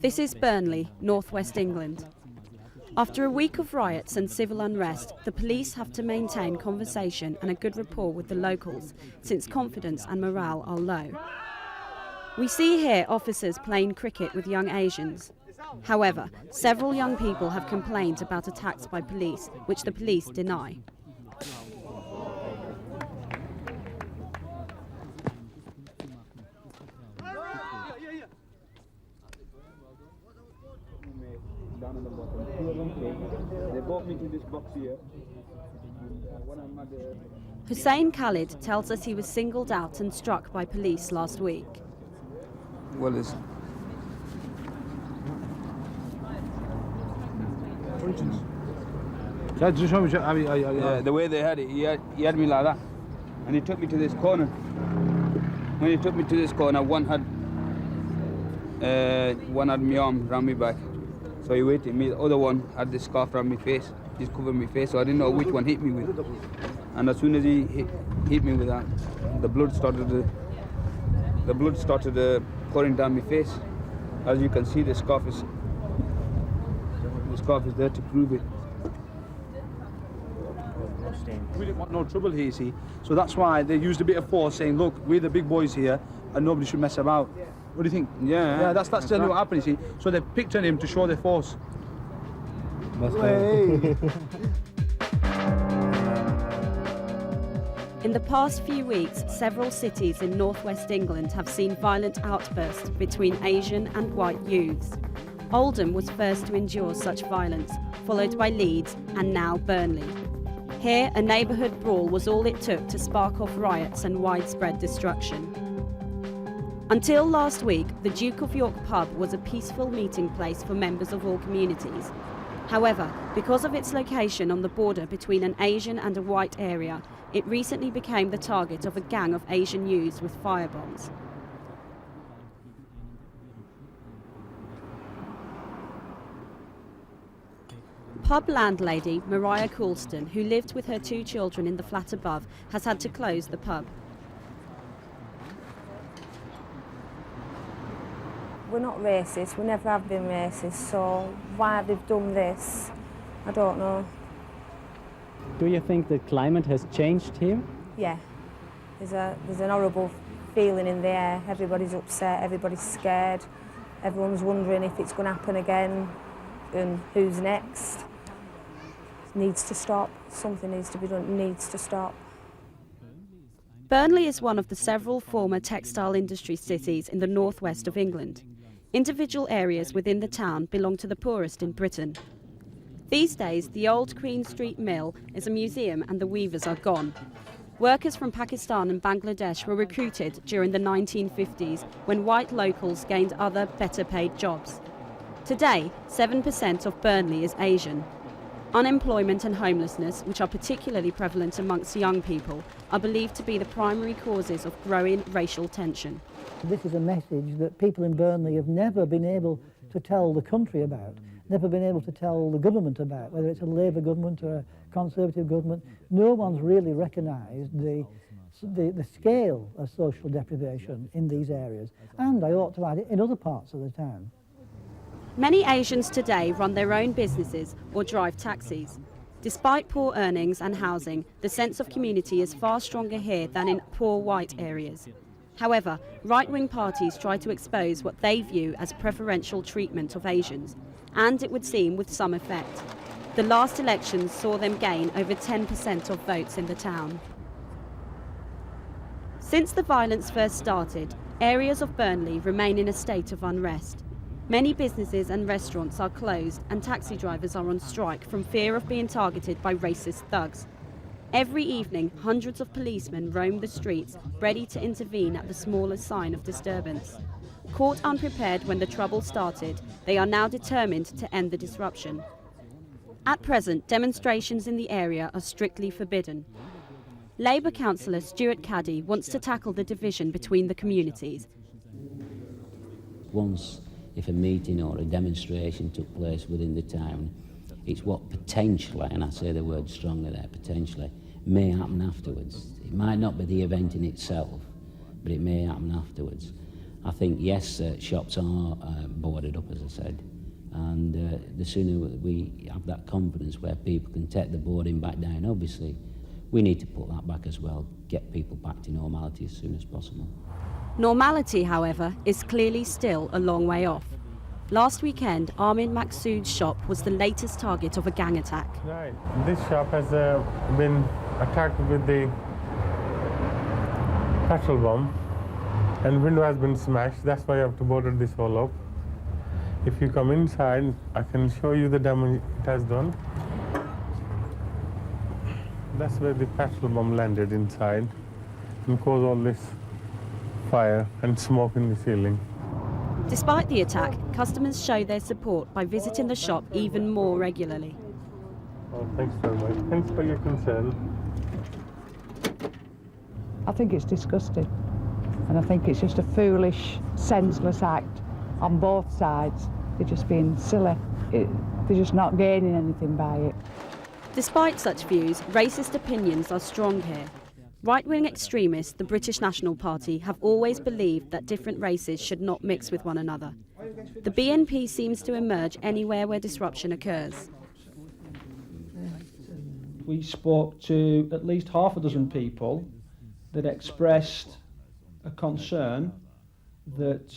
This is Burnley, northwest England. After a week of riots and civil unrest, the police have to maintain conversation and a good rapport with the locals, since confidence and morale are low. We see here officers playing cricket with young Asians. However, several young people have complained about attacks by police, which the police deny. They brought me to this box here. Hussein Khalid tells us he was singled out and struck by police last week. Well, it's... Yeah, the way they had it, he had me like that. And he took me to this corner. When he took me to this corner, one had my arm around my back. So he waited me. The other one had this scarf around my face. Just covered my face, so I didn't know which one hit me with. And as soon as he hit me with that, the blood started pouring down my face. As you can see, the scarf is there to prove it. We didn't want no trouble here, see. So that's why they used a bit of force, saying, "Look, we're the big boys here, and nobody should mess about." What do you think? Yeah, that's generally what happened, you see. So they picked on him to show their force. In the past few weeks, several cities in northwest England have seen violent outbursts between Asian and white youths. Oldham was first to endure such violence, followed by Leeds and now Burnley. Here, a neighbourhood brawl was all it took to spark off riots and widespread destruction. Until last week, the Duke of York pub was a peaceful meeting place for members of all communities. However, because of its location on the border between an Asian and a white area, it recently became the target of a gang of Asian youths with firebombs. Pub landlady Mariah Coulston, who lived with her 2 children in the flat above, has had to close the pub. We're not racist, we never have been racist, so why they've done this, I don't know. Do you think the climate has changed here? Yeah, there's an horrible feeling in the air. Everybody's upset, everybody's scared, everyone's wondering if it's going to happen again and who's next. It needs to stop, something needs to be done, it needs to stop. Burnley is one of the several former textile industry cities in the northwest of England. Individual areas within the town belong to the poorest in Britain. These days, the old Queen Street Mill is a museum and the weavers are gone. Workers from Pakistan and Bangladesh were recruited during the 1950s when white locals gained other, better-paid jobs. Today, 7% of Burnley is Asian. Unemployment and homelessness, which are particularly prevalent amongst young people, are believed to be the primary causes of growing racial tension. This is a message that people in Burnley have never been able to tell the country about, never been able to tell the government about, whether it's a Labour government or a Conservative government. No one's really recognised the scale of social deprivation in these areas, and I ought to add it, in other parts of the town. Many Asians today run their own businesses or drive taxis. Despite poor earnings and housing, the sense of community is far stronger here than in poor white areas. However, right-wing parties try to expose what they view as preferential treatment of Asians, and it would seem with some effect. The last elections saw them gain over 10% of votes in the town. Since the violence first started, areas of Burnley remain in a state of unrest. Many businesses and restaurants are closed and taxi drivers are on strike from fear of being targeted by racist thugs. Every evening, hundreds of policemen roam the streets, ready to intervene at the smallest sign of disturbance. Caught unprepared when the trouble started, they are now determined to end the disruption. At present, demonstrations in the area are strictly forbidden. Labour Councillor Stewart Caddy wants to tackle the division between the communities. Once, if a meeting or a demonstration took place within the town, it's what potentially, and I say the word strongly there, potentially, may happen afterwards. It might not be the event in itself, but it may happen afterwards. I think, yes, shops are boarded up, as I said, and the sooner we have that confidence where people can take the boarding back down, obviously, we need to put that back as well, get people back to normality as soon as possible. Normality, however, is clearly still a long way off. Last weekend, Armin Maqsood's shop was the latest target of a gang attack. Right. This shop has been attacked with the petrol bomb, and window has been smashed. That's why I have to board this all up. If you come inside, I can show you the damage it has done. That's where the petrol bomb landed inside and caused all this fire and smoke in the ceiling. Despite the attack, customers show their support by visiting the shop even more regularly. Oh, thanks very much. Thanks for your concern. I think it's disgusting, and I think it's just a foolish, senseless act on both sides. They're just being silly. They're just not gaining anything by it. Despite such views, racist opinions are strong here. Right-wing extremists, the British National Party, have always believed that different races should not mix with one another. The BNP seems to emerge anywhere where disruption occurs. We spoke to at least half a dozen people that expressed a concern that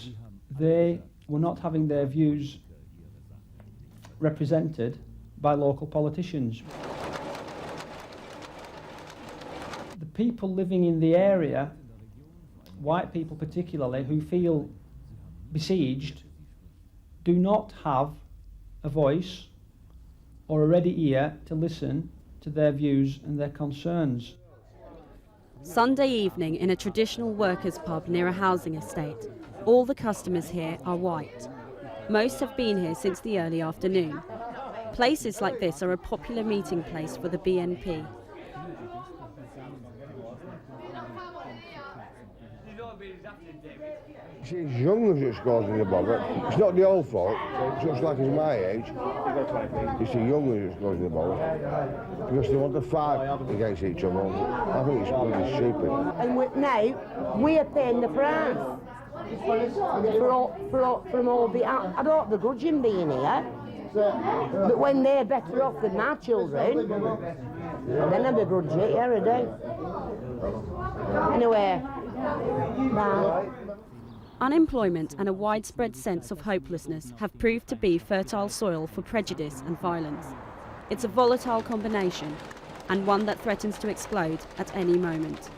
they were not having their views represented by local politicians. The people living in the area, white people particularly, who feel besieged, do not have a voice or a ready ear to listen to their views and their concerns. Sunday evening in a traditional workers' pub near a housing estate. All the customers here are white. Most have been here since the early afternoon. Places like this are a popular meeting place for the BNP. It's young that's causing the bother. It's not the old folk, such like as my age. It's the young that's causing the bother. Because they want to fight against each other. I think it's really stupid. And now, we are paying the price for all the... I don't begrudge him being here, but when they're better off than my children, then I begrudge it, yeah, I do. Anyway, bye. Unemployment and a widespread sense of hopelessness have proved to be fertile soil for prejudice and violence. It's a volatile combination, and one that threatens to explode at any moment.